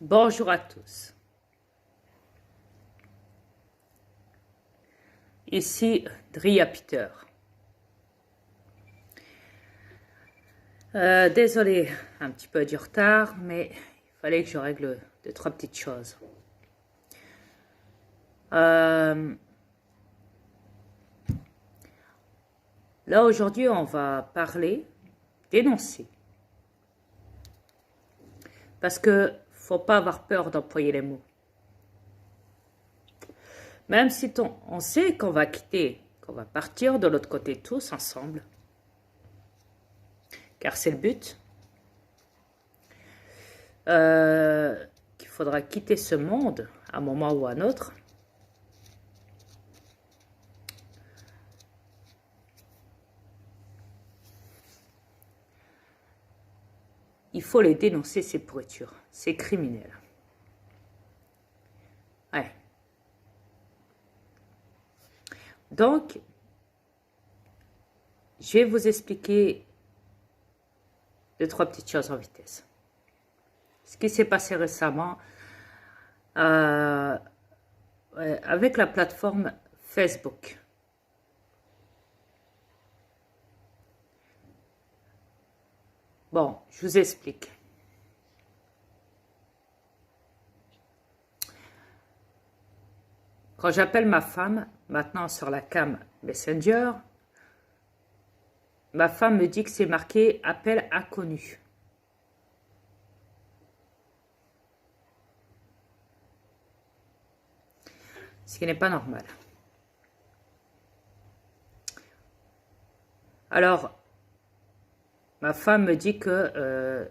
Bonjour à tous. Ici Dria Peter. Désolé, un petit peu du retard, mais il fallait que je règle deux, trois petites choses. Là, aujourd'hui, on va parler d'énoncer. Parce que faut pas avoir peur d'employer les mots. Même si on sait qu'on va quitter, qu'on va partir de l'autre côté tous ensemble, car c'est le but, qu'il faudra quitter ce monde à un moment ou à un autre. Il faut les dénoncer, ces pourritures, ces criminels. Ouais. Donc, je vais vous expliquer deux, trois petites choses en vitesse. Ce qui s'est passé récemment avec la plateforme Facebook. Bon, je vous explique. Quand j'appelle ma femme, maintenant sur la cam Messenger, ma femme me dit que c'est marqué « Appel inconnu ». Ce qui n'est pas normal. Alors, ma femme me dit que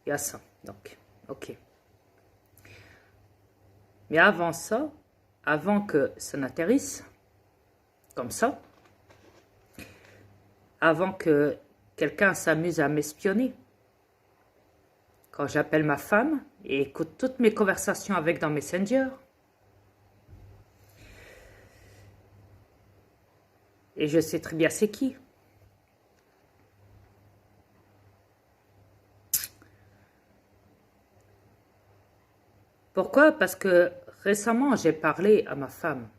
y a ça, donc, ok. Mais avant ça, avant que ça n'atterrisse, comme ça, avant que quelqu'un s'amuse à m'espionner, quand j'appelle ma femme et écoute toutes mes conversations avec dans Messenger, et je sais très bien c'est qui. Pourquoi? Parce que récemment, j'ai parlé à ma femme.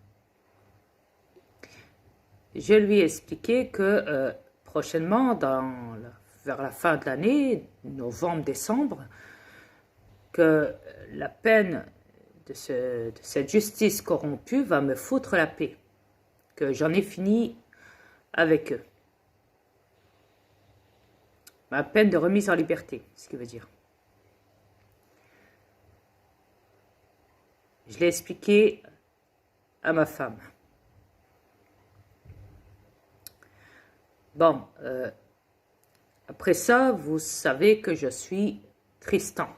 Je lui ai expliqué que prochainement, vers la fin de l'année, novembre, décembre, que la peine de cette justice corrompue va me foutre la paix. Que j'en ai fini avec eux. Ma peine de remise en liberté, ce qui veut dire. Je l'ai expliqué à ma femme. Bon, après ça, vous savez que je suis Tristan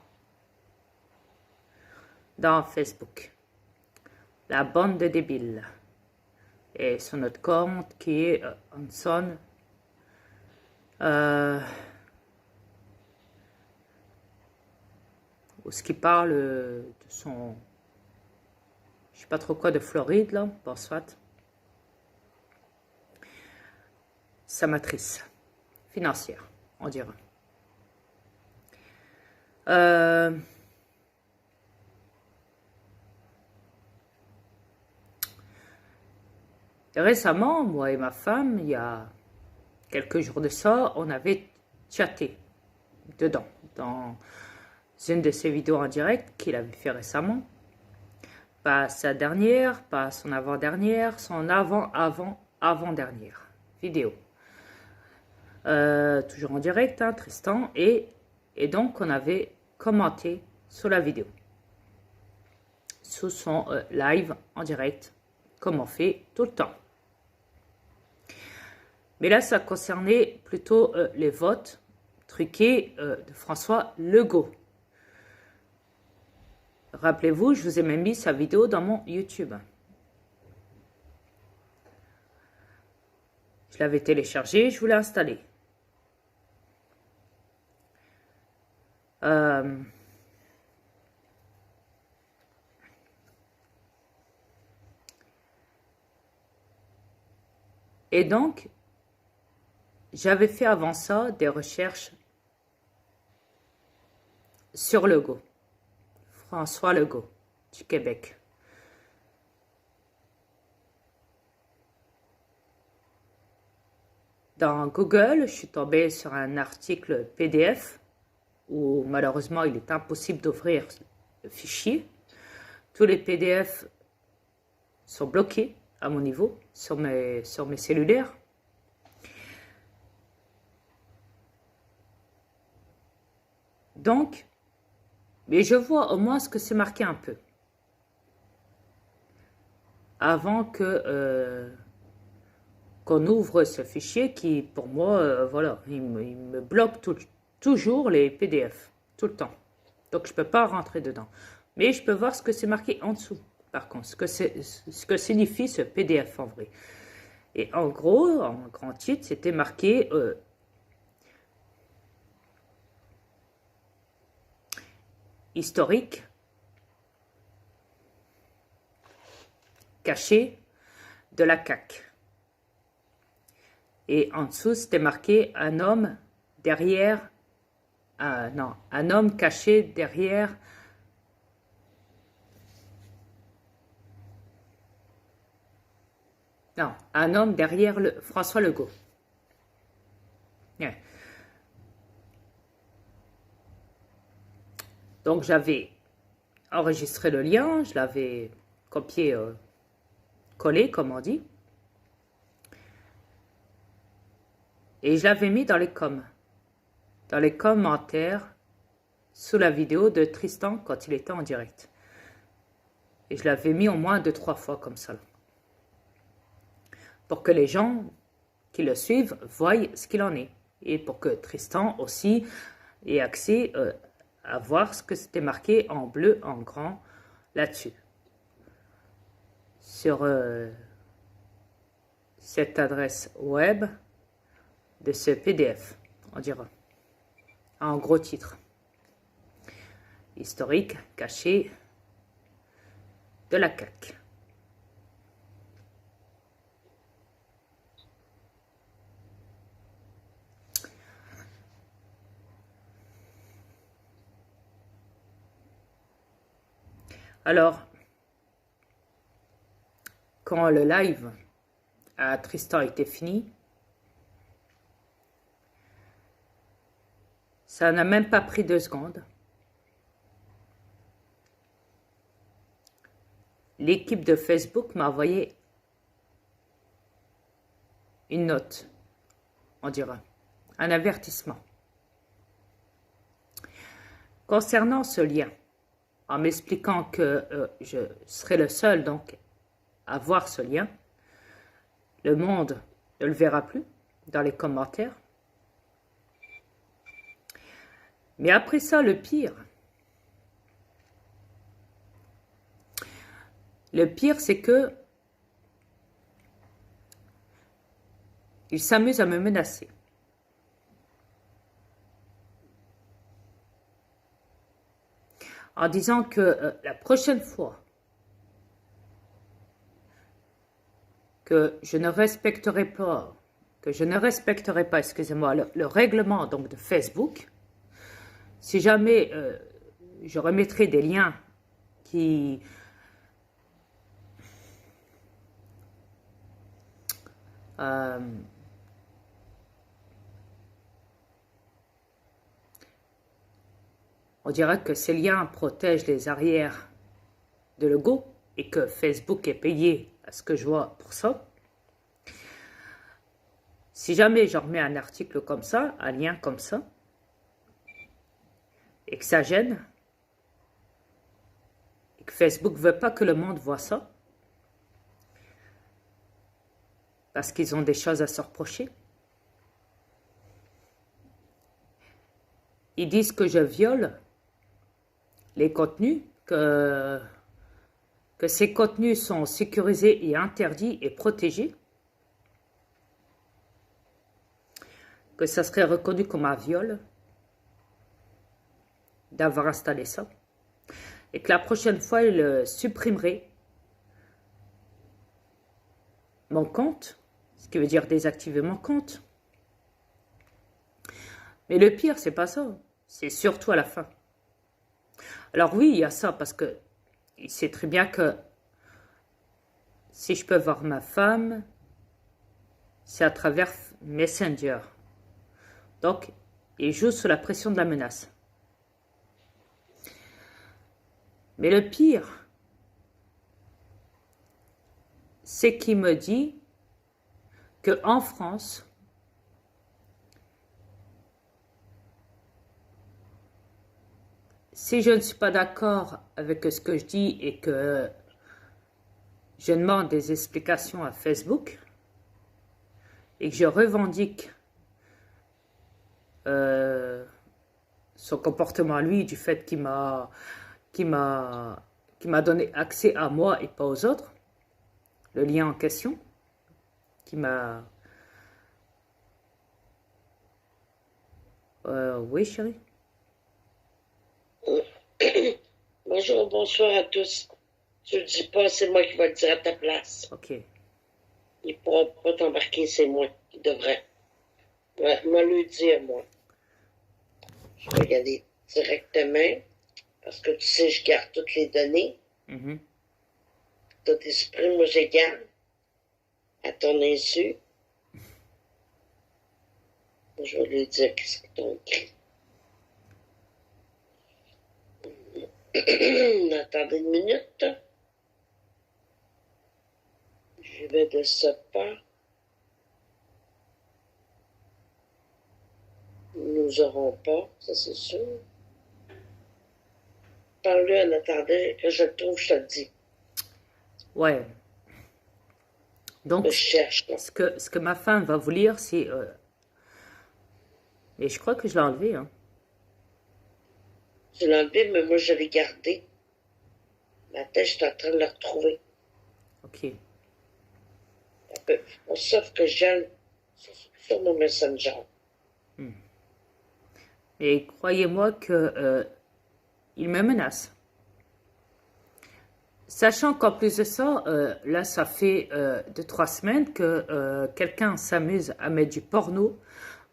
dans Facebook. La bande de débiles. Et sur notre compte qui est Hanson. Où ce qui parle de son... Je sais pas trop quoi de Floride, là, bon, soit. Sa matrice financière, on dirait. Récemment, moi et ma femme, il y a quelques jours de ça, on avait chatté dedans, dans une de ses vidéos en direct qu'il avait fait récemment. Pas sa dernière, pas son avant-dernière, son avant-avant-avant-dernière vidéo. Toujours en direct, hein, Tristan, et donc on avait commenté sur la vidéo, sous son live en direct, comme on fait tout le temps. Mais là, ça concernait plutôt les votes truqués de François Legault. Rappelez-vous, je vous ai même mis sa vidéo dans mon YouTube. Je l'avais téléchargé, je voulais installer. Et donc, j'avais fait avant ça des recherches sur Legault. François Legault, du Québec. Dans Google, je suis tombée sur un article PDF où malheureusement il est impossible d'ouvrir le fichier. Tous les PDF sont bloqués à mon niveau sur mes cellulaires. Donc, mais je vois au moins ce que c'est marqué un peu. Avant que qu'on ouvre ce fichier qui, pour moi, voilà, il me bloque toujours les PDF, tout le temps. Donc, je ne peux pas rentrer dedans. Mais je peux voir ce que c'est marqué en dessous, par contre, ce que signifie ce PDF en vrai. Et en gros, en grand titre, c'était marqué historique, caché de la CAQ. Et en dessous, c'était marqué un homme derrière, non, un homme caché derrière non, un homme derrière François Legault. Yeah. Donc j'avais enregistré le lien, je l'avais copié, collé, comme on dit. Et je l'avais mis dans les commentaires sous la vidéo de Tristan quand il était en direct. Et je l'avais mis au moins 2-3 fois comme ça. Pour que les gens qui le suivent voient ce qu'il en est. Et pour que Tristan aussi ait accès à voir ce que c'était marqué en bleu, en grand, là-dessus. Sur cette adresse web de ce PDF, on dira. En gros titre. Historique, caché de la CAQ. Alors, quand le live à Tristan était fini, ça n'a même pas pris 2 secondes. L'équipe de Facebook m'a envoyé une note, on dira, un avertissement. Concernant ce lien, en m'expliquant que je serai le seul donc à voir ce lien, le monde ne le verra plus dans les commentaires. Mais après ça, le pire, c'est que il s'amuse à me menacer. En disant que la prochaine fois que je ne respecterai pas, excusez-moi, le règlement donc de Facebook, si jamais je remettrai des liens qui on dirait que ces liens protègent les arrières de Legault et que Facebook est payé à ce que je vois pour ça. Si jamais je remets un article comme ça, un lien comme ça, et que ça gêne, et que Facebook ne veut pas que le monde voit ça, parce qu'ils ont des choses à se reprocher, ils disent que je viole les contenus, que ces contenus sont sécurisés et interdits et protégés, que ça serait reconnu comme un viol d'avoir installé ça, et que la prochaine fois, il supprimerait mon compte, ce qui veut dire désactiver mon compte. Mais le pire, c'est pas ça, c'est surtout à la fin. Alors oui, il y a ça, parce que il sait très bien que si je peux voir ma femme, c'est à travers Messenger. Donc, il joue sous la pression de la menace. Mais le pire, c'est qu'il me dit qu'en France, si je ne suis pas d'accord avec ce que je dis et que je demande des explications à Facebook et que je revendique son comportement à lui, du fait qu'il m'a donné accès à moi et pas aux autres, le lien en question, qui m'a... oui, chérie? Bonjour, bonsoir à tous. Tu le dis pas, c'est moi qui vais le dire à ta place. Ok. Il pourra pas t'embarquer, c'est moi qui devrais. Ouais, me le dire, moi. Je vais y aller directement, parce que tu sais, je garde toutes les données. Mhm. Tout esprit, moi, je garde. À ton insu. Je vais lui dire qu'est-ce que t'as écrit. Attendez une minute. Je vais de ce pas. Nous aurons pas, ça c'est sûr. Parle-lui en attendant que je le trouve, je te le dis. Ouais. Donc, Je cherche, là. ce que ma femme va vous lire, c'est... mais je crois que je l'ai enlevé, hein. Tu l'as enlevé, mais moi je l'ai gardé. Ma tête, je suis en train de le retrouver. Ok. Sauf que j'ai sur mon Messenger. Et croyez-moi que il me menace. Sachant qu'en plus de ça, là, ça fait 2-3 semaines que quelqu'un s'amuse à mettre du porno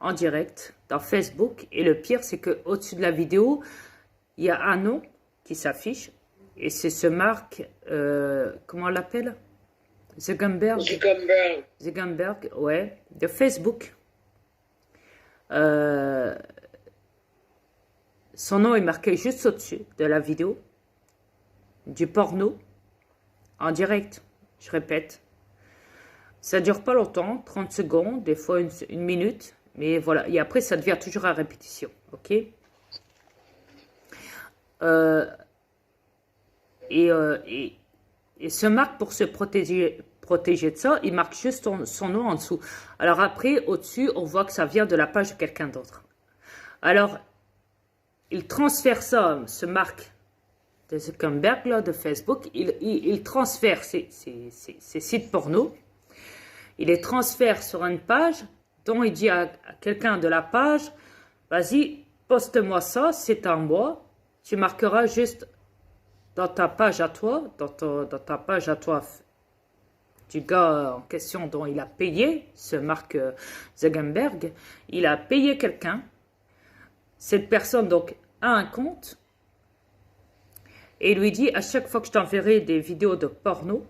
en direct dans Facebook. Et le pire, c'est qu'au-dessus de la vidéo, il y a un nom qui s'affiche. Et c'est ce Mark, comment on l'appelle? Zuckerberg. Zuckerberg. Zuckerberg, ouais, de Facebook. Son nom est marqué juste au-dessus de la vidéo. Du porno en direct, je répète. Ça dure pas longtemps, 30 secondes, des fois une minute, mais voilà. Et après, ça devient toujours à répétition, ok? Et ce marque, pour se protéger de ça, il marque juste son nom en dessous. Alors après, au-dessus, on voit que ça vient de la page de quelqu'un d'autre. Alors, il transfère ça, ce marque de Zuckerberg, là, de Facebook, il transfère ces sites porno, il les transfère sur une page dont il dit à quelqu'un de la page, vas-y, poste-moi ça, c'est à moi, tu marqueras juste dans ta page à toi, dans ta page à toi du gars en question dont il a payé, ce Mark Zuckerberg, il a payé quelqu'un, cette personne donc a un compte, et il lui dit, à chaque fois que je t'enverrai des vidéos de porno,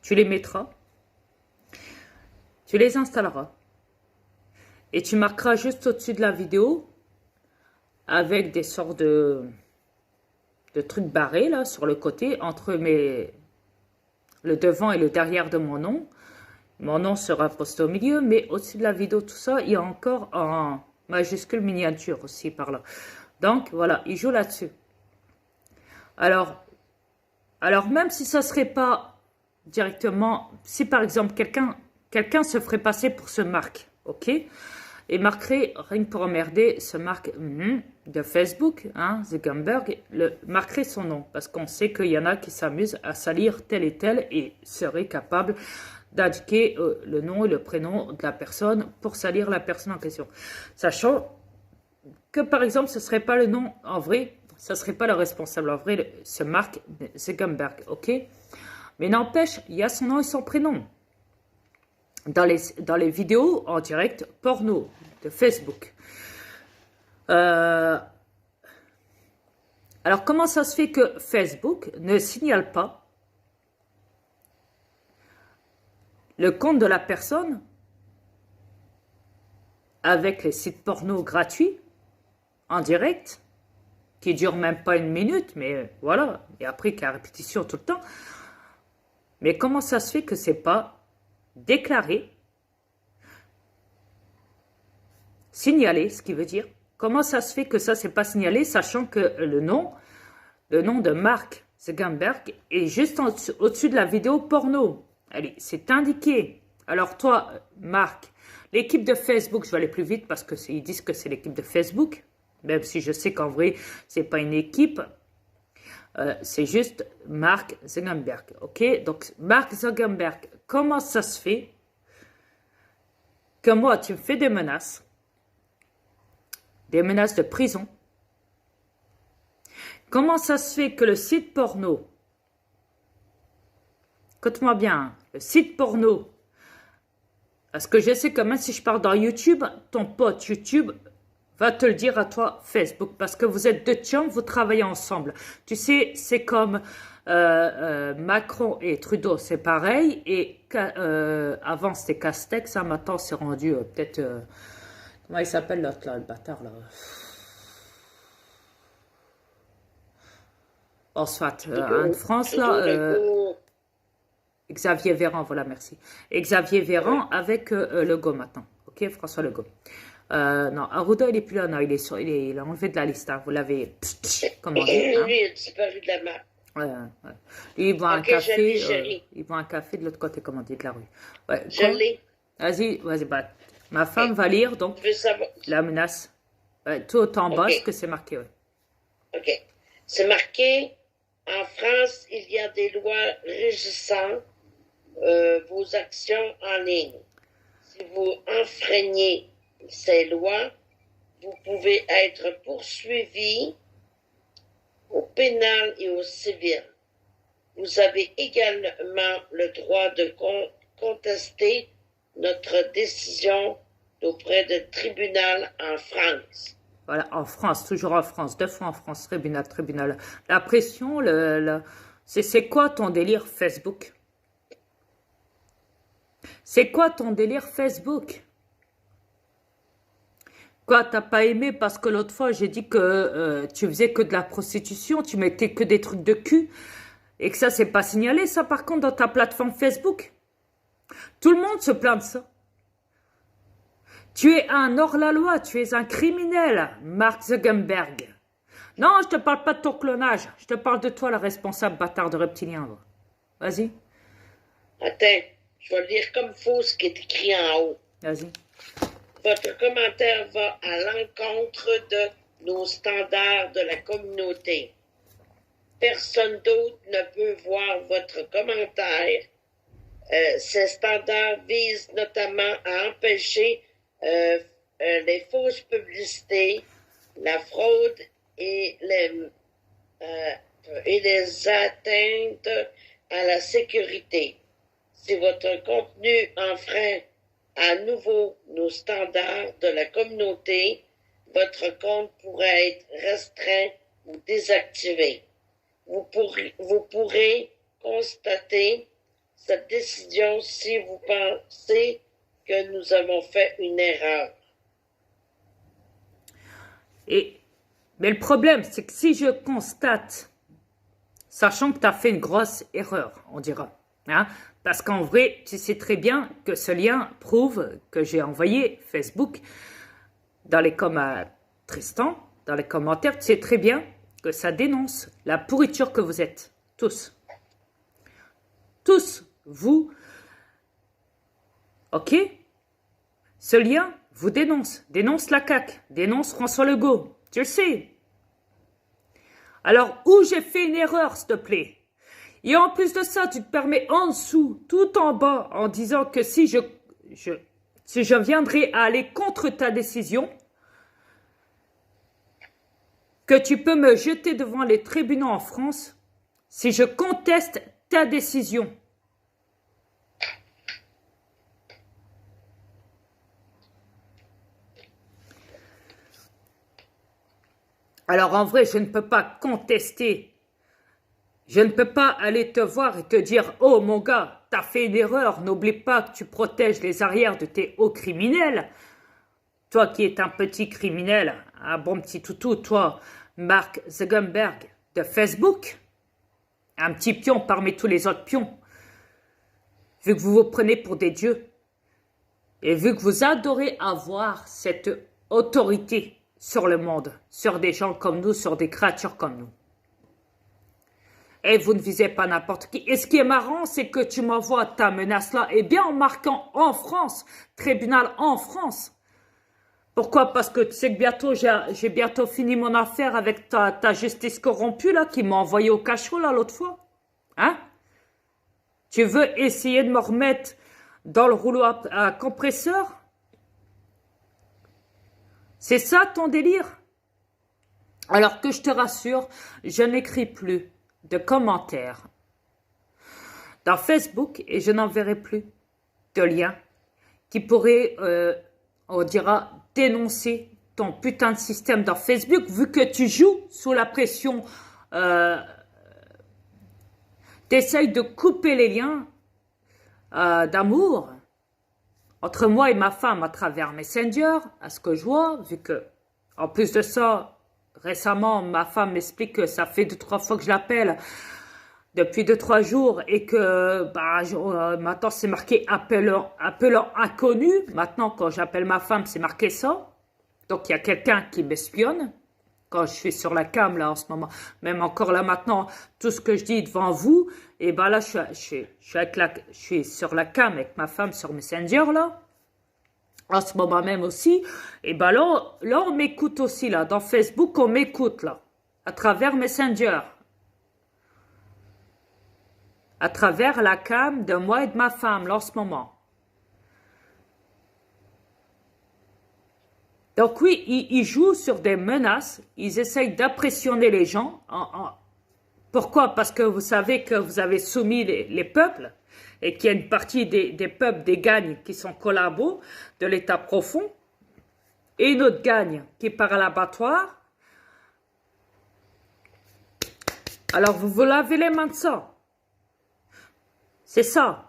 tu les mettras, tu les installeras, et tu marqueras juste au-dessus de la vidéo, avec des sortes de trucs barrés, là, sur le côté, entre le devant et le derrière de mon nom. Mon nom sera posté au milieu, mais au-dessus de la vidéo, tout ça, il y a encore en majuscule miniature aussi par là. Donc, voilà, il joue là-dessus. Alors même si ça serait pas directement, si par exemple quelqu'un se ferait passer pour ce Mark, ok, et marquerait, rien que pour emmerder, ce Mark de Facebook, hein, Zuckerberg, marquerait son nom, parce qu'on sait qu'il y en a qui s'amusent à salir tel et tel et seraient capables d'indiquer le nom et le prénom de la personne pour salir la personne en question. Sachant que par exemple, ce ne serait pas le nom en vrai, ça ne serait pas le responsable en vrai, ce Mark Zuckerberg, ok? Mais n'empêche, il y a son nom et son prénom. Dans les vidéos en direct porno de Facebook. Alors, comment ça se fait que Facebook ne signale pas le compte de la personne avec les sites porno gratuits, en direct, qui durent même pas une minute, mais voilà, et après qu'il y a répétition tout le temps. Mais comment ça se fait que c'est pas déclaré, signalé, ce qui veut dire, comment ça se fait que ça c'est pas signalé, sachant que le nom de Mark Zuckerberg est juste au-dessus de la vidéo porno. Allez, c'est indiqué. Alors toi, Marc, l'équipe de Facebook, je vais aller plus vite parce que ils disent que c'est l'équipe de Facebook, même si je sais qu'en vrai, c'est pas une équipe, c'est juste Mark Zuckerberg, ok? Donc, Mark Zuckerberg, comment ça se fait que moi, tu me fais des menaces de prison? Comment ça se fait que le site porno, écoute-moi bien, hein, le site porno, parce que je sais que même si je parle dans YouTube, ton pote YouTube va te le dire à toi, Facebook, parce que vous êtes deux chums, vous travaillez ensemble. Tu sais, c'est comme Macron et Trudeau, c'est pareil, et avant c'était Castex, hein, maintenant c'est rendu peut-être, comment il s'appelle l'autre là, le bâtard là? En soit, en France là, Xavier Véran, voilà, merci. Xavier Véran avec Legault maintenant. Ok, François Legault. Non, Arruda, il est plus là, non, il est enlevé de la liste, hein, vous l'avez, comment dire, hein? Lui, il a disparu de la map. Ouais, ouais. Lui, il boit un Ok, café, il boit un café de l'autre côté, comment on dit, de la rue. Ouais, je quoi? l'ai. Vas-y, bah, ma femme va lire, donc, Je veux savoir. la menace. Ouais, tout en bas, Ok. ce que c'est marqué, ouais. OK. C'est marqué, en France, il y a des lois régissant vos actions en ligne. Si vous enfreignez ces lois, vous pouvez être poursuivi au pénal et au civil. Vous avez également le droit de contester notre décision auprès de tribunal en France. Voilà, en France, toujours en France, 2 fois en France, tribunal. La pression, c'est quoi ton délire Facebook? C'est quoi ton délire Facebook? Quoi, t'as pas aimé parce que l'autre fois j'ai dit que tu faisais que de la prostitution, tu mettais que des trucs de cul et que ça c'est pas signalé ça par contre dans ta plateforme Facebook? Tout le monde se plaint de ça. Tu es un hors-la-loi, tu es un criminel, Mark Zuckerberg. Non, je te parle pas de ton clonage, je te parle de toi, le responsable bâtard de reptilien. Vas-y, Attends, je vais lire comme faux ce qui est écrit en haut. vas-y. Votre commentaire va à l'encontre de nos standards de la communauté. Personne d'autre ne peut voir votre commentaire. Ces standards visent notamment à empêcher les fausses publicités, la fraude et les atteintes à la sécurité. Si votre contenu enfreint à nouveau nos standards de la communauté, votre compte pourrait être restreint ou désactivé. Vous pourrez constater cette décision si vous pensez que nous avons fait une erreur. Mais le problème, c'est que si je constate, sachant que tu as fait une grosse erreur, on dira, hein, parce qu'en vrai, tu sais très bien que ce lien prouve que j'ai envoyé Facebook dans les Tristan, dans les commentaires, tu sais très bien que ça dénonce la pourriture que vous êtes, tous. Tous, vous, ok? Ce lien vous dénonce la CAQ, dénonce François Legault, tu le sais. Alors, où j'ai fait une erreur, s'il te plaît? Et en plus de ça, tu te permets en dessous, tout en bas, en disant que si je viendrais à aller contre ta décision, que tu peux me jeter devant les tribunaux en France si je conteste ta décision. Alors en vrai, je ne peux pas contester. Je ne peux pas aller te voir et te dire, oh mon gars, t'as fait une erreur, n'oublie pas que tu protèges les arrières de tes hauts criminels. Toi qui es un petit criminel, un bon petit toutou, toi, Mark Zuckerberg de Facebook, un petit pion parmi tous les autres pions, vu que vous vous prenez pour des dieux, et vu que vous adorez avoir cette autorité sur le monde, sur des gens comme nous, sur des créatures comme nous. Et vous ne visez pas n'importe qui. Et ce qui est marrant, c'est que tu m'envoies ta menace-là, et bien en marquant en France, tribunal en France. Pourquoi? Parce que tu sais que bientôt, j'ai bientôt fini mon affaire avec ta justice corrompue, là, qui m'a envoyé au cachot, là, l'autre fois. Hein? Tu veux essayer de me remettre dans le rouleau à compresseur? C'est ça ton délire? Alors que je te rassure, je n'écris plus de commentaires dans Facebook et je n'enverrai plus de liens qui pourraient, on dira, dénoncer ton putain de système dans Facebook vu que tu joues sous la pression, t'essayes de couper les liens d'amour entre moi et ma femme à travers Messenger, à ce que je vois, vu que, en plus de ça, récemment, ma femme m'explique que ça fait 2-3 fois que je l'appelle, depuis 2-3 jours, et que maintenant c'est marqué appelant inconnu. Maintenant, quand j'appelle ma femme, c'est marqué ça. Donc, il y a quelqu'un qui m'espionne. Quand je suis sur la cam, là, en ce moment, même encore là, maintenant, tout ce que je dis devant vous, et ben là, je suis sur la cam avec ma femme sur Messenger, là. En ce moment même aussi, et ben là, on m'écoute aussi, là. Dans Facebook, on m'écoute, là. À travers Messenger. À travers la cam de moi et de ma femme, là, en ce moment. Donc oui, ils jouent sur des menaces, ils essayent d'impressionner les gens. Pourquoi? Parce que vous savez que vous avez soumis les peuples et qu'il y a une partie des peuples, des gagnes qui sont collabos de l'état profond et une autre gagne qui part à l'abattoir. Alors vous vous lavez les mains de ça. C'est ça.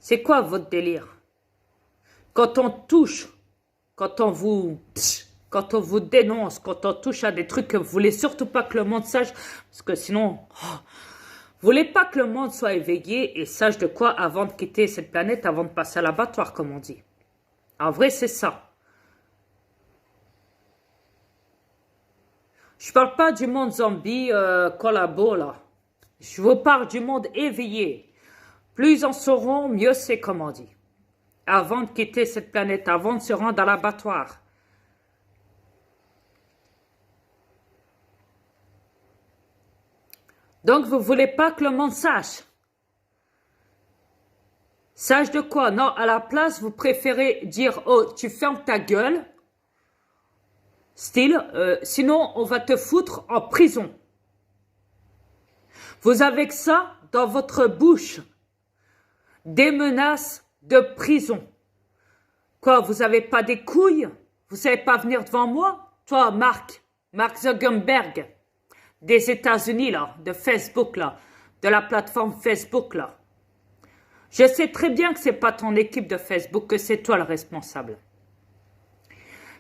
C'est quoi votre délire? Quand on touche, quand on vous dénonce, quand on touche à des trucs que vous voulez surtout pas que le monde sache, parce que sinon, vous voulez pas que le monde soit éveillé et sache de quoi avant de quitter cette planète, avant de passer à l'abattoir, comme on dit. En vrai, c'est ça. Je parle pas du monde zombie collabo, là. Je vous parle du monde éveillé. Plus ils en sauront, mieux c'est, comme on dit. Avant de quitter cette planète, avant de se rendre à l'abattoir. Donc, vous voulez pas que le monde sache. Sache de quoi? Non, à la place, vous préférez dire, oh, tu fermes ta gueule. Style, sinon, on va te foutre en prison. Vous avez que ça dans votre bouche. Des menaces de prison. Quoi, vous avez pas des couilles? Vous savez pas venir devant moi? Toi, Mark Zuckerberg, des États-Unis, là, de Facebook, là, de la plateforme Facebook, là. Je sais très bien que c'est pas ton équipe de Facebook, que c'est toi le responsable.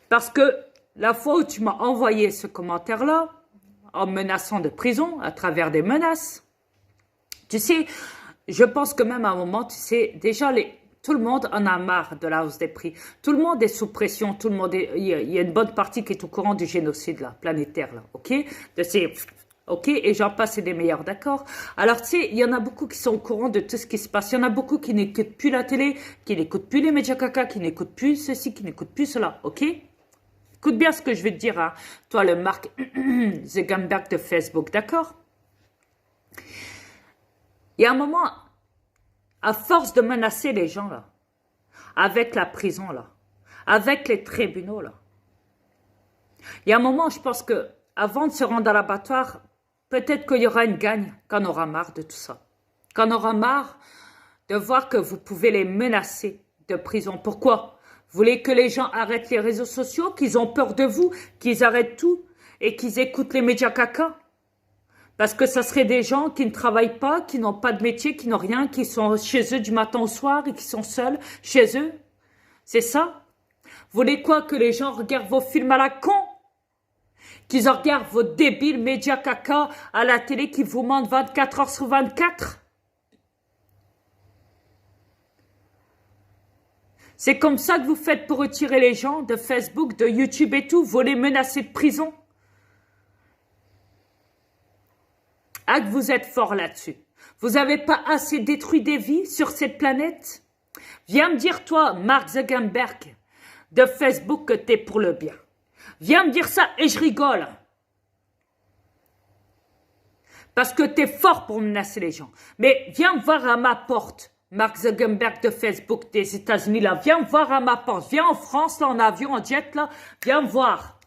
Parce que la fois où tu m'as envoyé ce commentaire-là, en menaçant de prison, à travers des menaces, tu sais, je pense que même à un moment, tu sais, déjà, tout le monde en a marre de la hausse des prix. Tout le monde est sous pression. Tout le monde il y a une bonne partie qui est au courant du génocide là, planétaire, là, ok? Ok, et j'en passe et des meilleurs, d'accord? Alors, tu sais, il y en a beaucoup qui sont au courant de tout ce qui se passe. Il y en a beaucoup qui n'écoutent plus la télé, qui n'écoutent plus les médias caca, qui n'écoutent plus ceci, qui n'écoutent plus cela, ok? Écoute bien ce que je vais te dire, hein. Toi, le Mark Zuckerberg de Facebook, d'accord? Il y a un moment, à force de menacer les gens, là, avec la prison, là, avec les tribunaux, là, il y a un moment, je pense que avant de se rendre à l'abattoir, peut-être qu'il y aura une gagne, qu'on aura marre de tout ça. qu'on aura marre de voir que vous pouvez les menacer de prison. Pourquoi? Vous voulez que les gens arrêtent les réseaux sociaux, qu'ils ont peur de vous, qu'ils arrêtent tout et qu'ils écoutent les médias caca? Parce que ça serait des gens qui ne travaillent pas, qui n'ont pas de métier, qui n'ont rien, qui sont chez eux du matin au soir et qui sont seuls chez eux. C'est ça? Vous voulez quoi? Que les gens regardent vos films à la con? Qu'ils regardent vos débiles médias caca à la télé qui vous mentent 24 heures sur 24? C'est comme ça que vous faites pour retirer les gens de Facebook, de YouTube et tout? Vous les menacez de prison? Ah, que vous êtes fort là-dessus. Vous n'avez pas assez détruit des vies sur cette planète? Viens me dire, toi, Mark Zuckerberg, de Facebook, que t'es pour le bien. Viens me dire ça et je rigole. Parce que t'es fort pour menacer les gens. Mais viens me voir à ma porte, Mark Zuckerberg de Facebook des États-Unis, là. Viens me voir à ma porte. Viens en France, là, en avion, en jet, là. Viens me voir.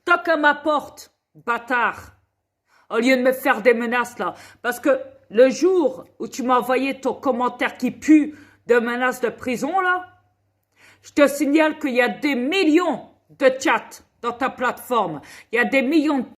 Toque à ma porte, bâtard. Au lieu de me faire des menaces, là. Parce que le jour où tu m'as envoyé ton commentaire qui pue de menaces de prison, là, je te signale qu'il y a des millions de chats dans ta plateforme. Il y a des millions de